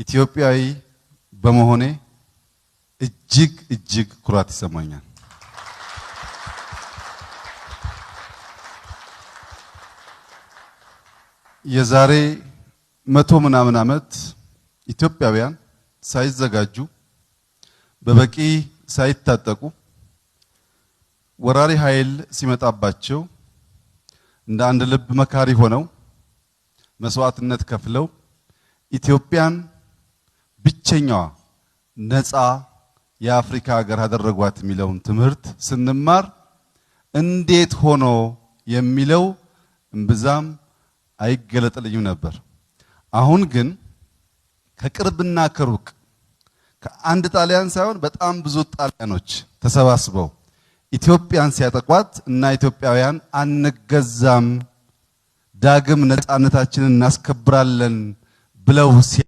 ኢትዮጵያዊ በመሆኔ እጅግ ኩራት ይሰማኛል። የዛሬ 100 ምናምን ዓመት ኢትዮጵያውያን ሳይዘጋጁ በበቂ ሳይታጠቁ ወራሪ ኃይል ሲመጣባቸው እንደ አንድ ልብ መካሪ ሆነው መስዋዕትነት ከፍለው ኢትዮጵያን ብቸኛዋ ነፃ የአፍሪካ ሀገር አደረጓት የሚለውን ትምህርት ስንማር እንዴት ሆኖ የሚለው እምብዛም አይገለጥልኝም ነበር። አሁን ግን ከቅርብና ከሩቅ ከአንድ ጣሊያን ሳይሆን በጣም ብዙ ጣሊያኖች ተሰባስበው ኢትዮጵያን ሲያጠቋት እና ኢትዮጵያውያን አንገዛም ዳግም ነፃነታችንን እናስከብራለን ብለው